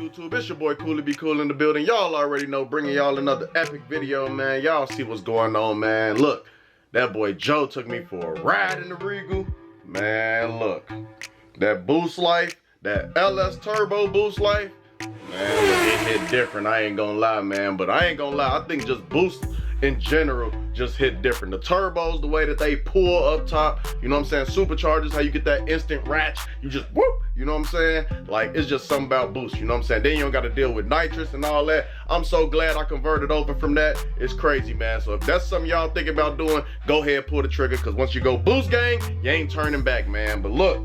YouTube? It's your boy KoolieBKoolin in the building. Y'all already know, bringing y'all another epic video, man. Y'all see what's going on, man. Look, that boy Joe took me for a ride in the Regal. Man, look, that boost life, that LS turbo boost life, man, it hit different. I ain't gonna lie, man. But I ain't gonna lie, I think just boost in general just hit different. The turbos, the way that they pull up top, you know what I'm saying? Superchargers, how you get that instant ratch, you just whoop, you know what I'm saying? Like, it's just something about boost, you know what I'm saying? Then you don't got to deal with nitrous and all that. I'm so glad I converted over from that. It's crazy, man. So if that's something y'all think about doing, go ahead, pull the trigger, because once you go boost gang, you ain't turning back, man. But look,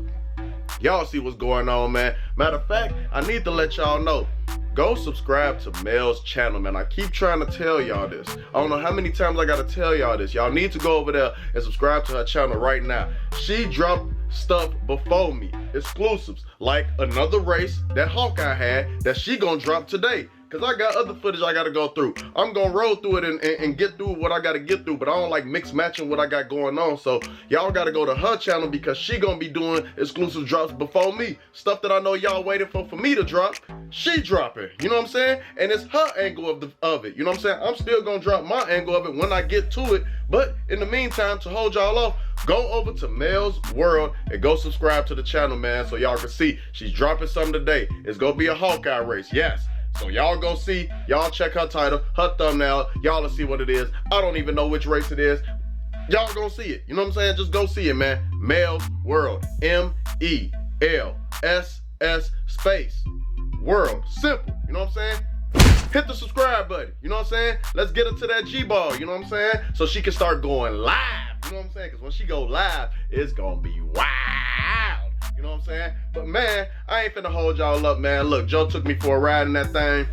y'all see what's going on, man. Matter of fact, I need to let y'all know, go subscribe to Mel's channel, man. I keep trying to tell y'all this. I don't know how many times I gotta tell y'all this. Y'all need to go over there and subscribe to her channel right now. She dropped stuff before me, exclusives, like another race that Hawkeye had that she gonna drop today. Cause I got other footage I gotta go through. I'm gonna roll through it and get through what I gotta get through, but I don't like mix matching what I got going on. So y'all gotta go to her channel because she gonna be doing exclusive drops before me. Stuff that I know y'all waiting for me to drop, she dropping. You know what I'm saying? And it's her angle of it. You know what I'm saying? I'm still gonna drop my angle of it when I get to it. But in the meantime, to hold y'all off, go over to Mel's World and go subscribe to the channel, man, so y'all can see she's dropping something today. It's gonna be a Hawkeye race, yes. So y'all go see, y'all check her title, her thumbnail, y'all will see what it is. I don't even know which race it is. Y'all gonna see it, you know what I'm saying? Just go see it, man. Mel's World, M-E-L-S-S space, World, simple, you know what I'm saying? Hit the subscribe button, you know what I'm saying? Let's get her to that G-ball, you know what I'm saying? So she can start going live, you know what I'm saying? Because when she go live, it's gonna be wild. You know what I'm saying? But man, I ain't finna hold y'all up, man. Look, Joe took me for a ride in that thing.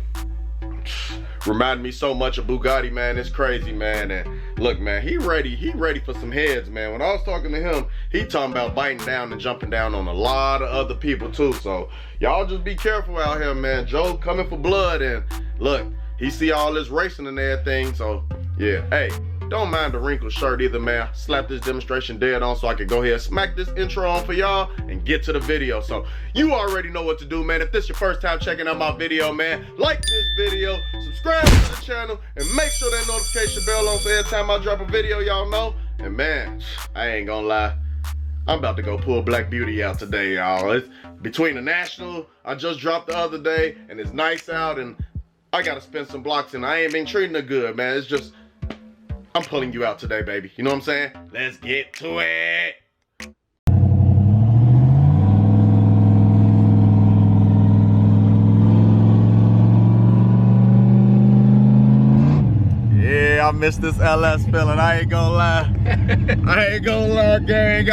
Reminded me so much of Bugatti, man. It's crazy, man. And look, man, he ready for some heads, man. When I was talking to him, he talking about biting down and jumping down on a lot of other people too. So y'all just be careful out here, man. Joe coming for blood, and look, he see all this racing and everything. So yeah, hey, don't mind the wrinkled shirt either, man. Slap this demonstration dead on so I can go ahead and smack this intro on for y'all and get to the video. So you already know what to do, man. If this is your first time checking out my video, man, like this video, subscribe to the channel, and make sure that notification bell on so every time I drop a video, y'all know. And man, I ain't gonna lie, I'm about to go pull Black Beauty out today, y'all. It's between the National I just dropped the other day, and it's nice out, and I gotta spend some blocks, and I ain't been treating her good, man. It's just, I'm pulling you out today, baby. You know what I'm saying? Let's get to it. Yeah, I miss this LS feeling. I ain't gonna lie. I ain't gonna lie, gang.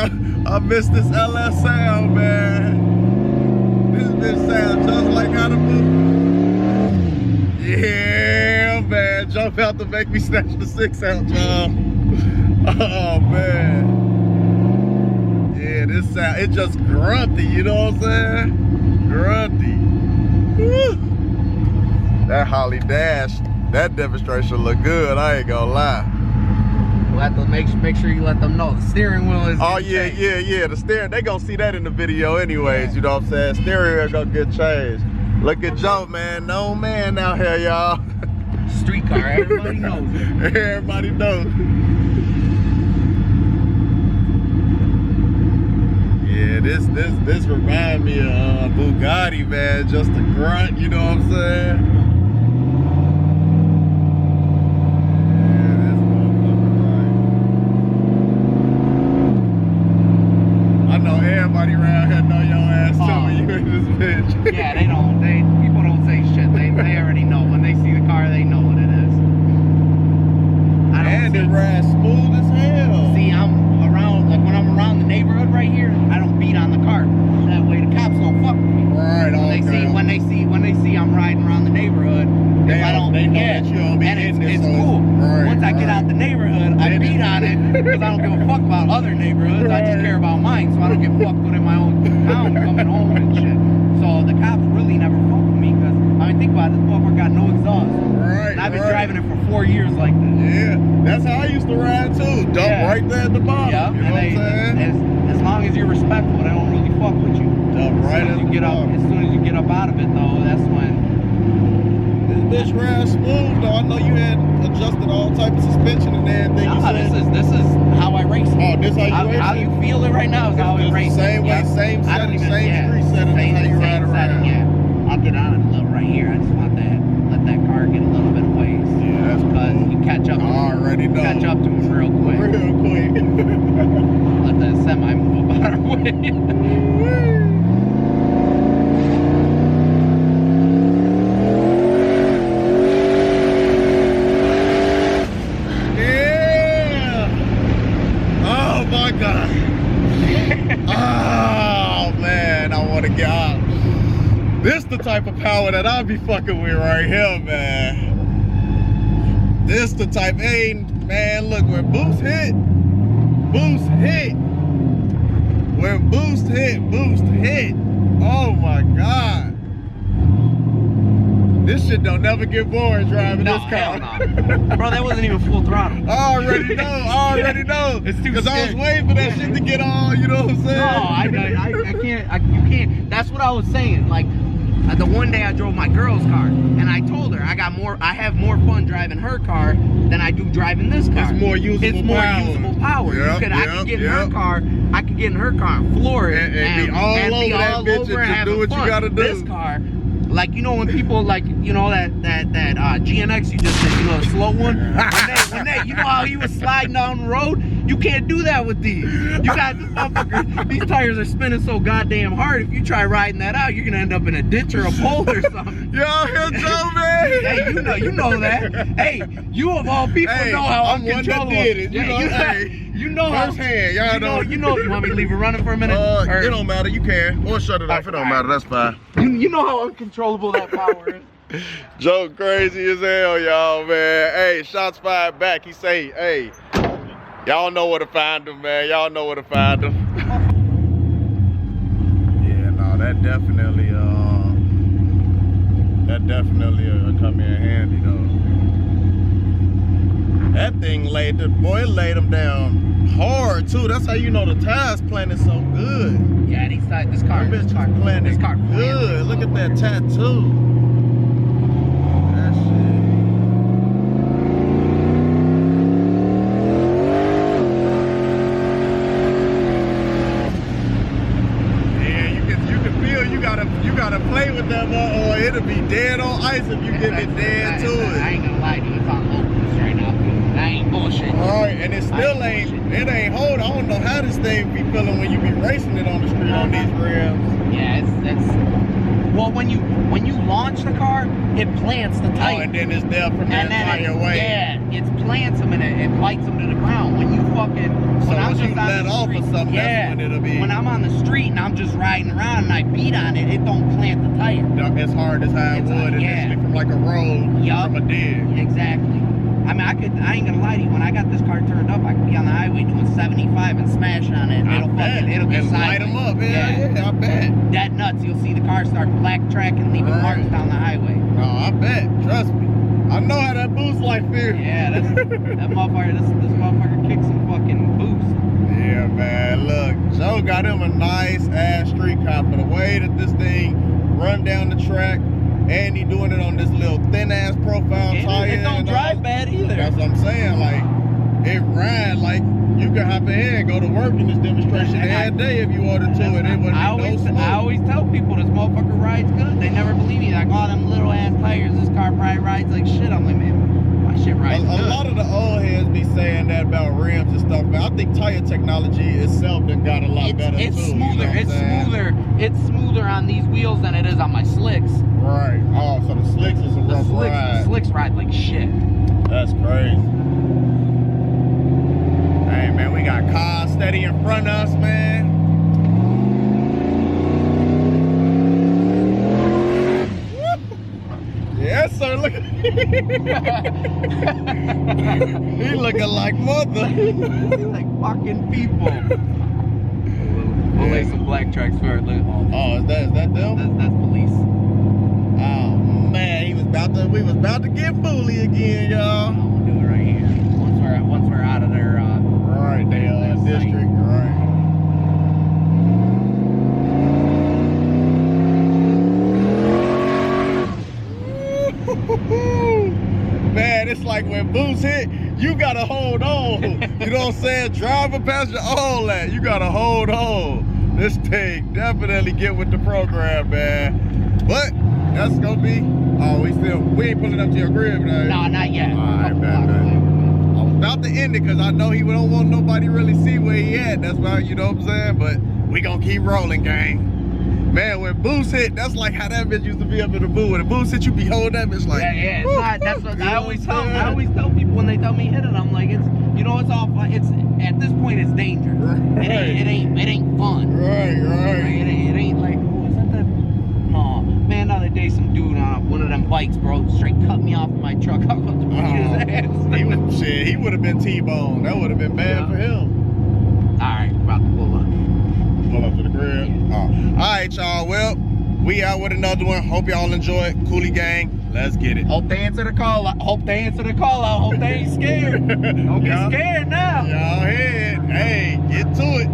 I miss this LS sound, man. This bitch sounds just like how the book. Yeah, man. Jump out to make me snatch the 6 out, y'all. Oh, man. Yeah, this sound, it just grunty, you know what I'm saying? Grunty. Woo. That Holly Dash, that demonstration look good, I ain't gonna lie. We'll have to make sure you let them know the steering wheel is. Oh yeah, yeah. The steering, they gonna see that in the video anyways, you know what I'm saying? Steering wheel gonna get changed. Look at Joe, man. No man out here, y'all. Street car, everybody knows it. Everybody knows. Yeah, this remind me of Bugatti, man. Just a grunt, you know what I'm saying? Everybody around here know your ass too when you in this bitch. Yeah, people don't say shit. They already know. When they see the car, they know what it is. And it rides smooth as hell. See, I'm around, like when I'm around the neighborhood right here, I don't beat on the car. That way the cops don't fuck with me. Right, When they see I'm riding around the neighborhood, they know that you don't be and it's so cool. Right, Once I get out the neighborhood, I beat on it because I don't give a fuck about other neighborhoods. I just care about mine, so I don't give a fuck within my own town coming home and shit. So the cops really never fuck with me because, I mean, think about it, this motherfucker got no exhaust. Right, and I've been driving it for 4 years like this. Yeah, that's how I used to ride too. Dump right there at the bottom. Yeah, you know what I'm saying? As long as you're respectful, they don't really fuck with you. Dump right at the bottom. As soon as you get up out of it though, that's when This ride smooth though. I know you had adjusted all type of suspension and everything. Nah, this is how I race it. Oh, this how you race How it? you feel it right now is how I race it. Same way, same setting, same street setting. That's how you ride around. Yeah, I'll get on it a little right here. I just want that, let that car get a little bit of ways. Yeah, that's because cool. you catch up. I already know. Catch up to him real quick. Real quick. Let that semi move out our way. God. Oh man, I want to get out. This the type of power that I'll be fucking with right here, man. This the type, hey man, look, when boost hit. When boost hit. Oh my God. This shit don't never get boring driving this car. No. Bro, that wasn't even full throttle. I already know. It's too Because I was waiting for that shit to get on, you know what I'm saying? No, you can't. That's what I was saying. Like, the one day I drove my girl's car, and I told her I have more fun driving her car than I do driving this car. It's more usable power. Yep, I could get in her car. I could get in her car and floor it and be all over that bitch and do what you gotta do. This car, like, you know, when people, like, you know, that GNX you just said, you know, the slow one, when they, you know how he was sliding down the road? You can't do that with these. You got this motherfucker, these tires are spinning so goddamn hard. If you try riding that out, you're gonna end up in a ditch or a pole or something. Y'all hear Joe, man? Hey, you know that. Hey, you of all people know how I'm one that did it. You know how. Firsthand, y'all know. You know, you want me to leave it running for a minute? It don't matter, you can. Or shut it off, it don't matter, that's fine. You know how uncontrollable that power is. Joe crazy as hell, y'all, man. Hey, shots fired back. He say, hey, y'all know where to find him, man. Y'all know where to find him. Yeah, no, that definitely come in handy, though. That thing laid him down hard, too. That's how you know the tires planted so good. Yeah, this car planted good. Look at that tattoo. That shit. You gotta play with that or it'll be dead on ice if you give it dead to it. I ain't gonna lie to you, it's on locals right now. That ain't bullshit. Alright, and it still ain't hold. I don't know how this thing be feeling when you be racing it on the street on these rims. Yeah, well, when you launch the car, it plants the tire. Oh, and then it's there from the entire way. Yeah, it plants them and it bites them to the ground. When you once you let off or something, that's when it'll be. When I'm on the street and I'm just riding around and I beat on it, it don't plant the tire. It's hard as how it would initially from like a road from a dig. Exactly. I mean, I ain't gonna lie to you. When I got this car turned up, I could be on the highway doing 75 and smash on it. It'll get light them up. Yeah, I bet. Dead nuts. You'll see the car start black tracking, leaving marks down the highway. Oh, I bet. Trust me. I know how that boost light feels. Yeah, that motherfucker. This motherfucker kicks some fucking boost. Yeah, man. Look, Joe got him a nice ass street car for the way that this thing run down the track. And he doing it on this little thin ass profile tire. It don't drive bad either. That's what I'm saying. Like, it ride like you can hop in here and go to work in this demonstration every day if you order to it. It wouldn't be no smoke. I always tell people this motherfucker rides good. They never believe me. Like, oh, them little ass tires, this car probably rides like shit. I'm like, man, my shit rides good. A lot of the old heads be saying that about rims and stuff, but I think tire technology itself done got a lot better it's too. Smoother. You know It's smoother on these wheels than it is on my slicks. Right. Oh, so the slicks is a rough ride. The slicks ride like shit. That's crazy. Hey man, we got cars steady in front of us, man. Yes, sir. Look at he looking like mother. Like fucking people. We'll lay some black tracks for it. Oh, is that them? That's police. Oh man, we was about to get bully again, y'all. We'll do it right here. Once we're out of their right there, district, right. You know what I'm saying? Driver, passenger, all that. You gotta hold on. This thing definitely get with the program, man. But that's gonna be. Oh, we ain't pulling up to your crib now. No, not yet. All right, man. I was about to end it because I know he don't want nobody really see where he at. That's why, you know what I'm saying? But we gonna keep rolling, gang. Man, when boost hit, that's like how that bitch used to be up in the booth. When the boost hit, you be holding that bitch like. Yeah, it's not. That's what I always tell. I always tell people when they tell me hit it, I'm like, it's, you know, it's all. It's at this point, it's dangerous. Right. It ain't fun. Right. It ain't like, oh, is that the? Oh man, the other day some dude on one of them bikes, bro, straight cut me off of my truck. I was about to beat his ass. He would have been T-boned. That would have been bad for him. All right, about to pull up. Pull up to the crib. Yeah. All right, y'all. Well, we out with another one. Hope y'all enjoy it. Koolie gang, let's get it. Hope they answer the call out. Hope they ain't scared. Don't get scared now. Y'all head. Hey, get to it.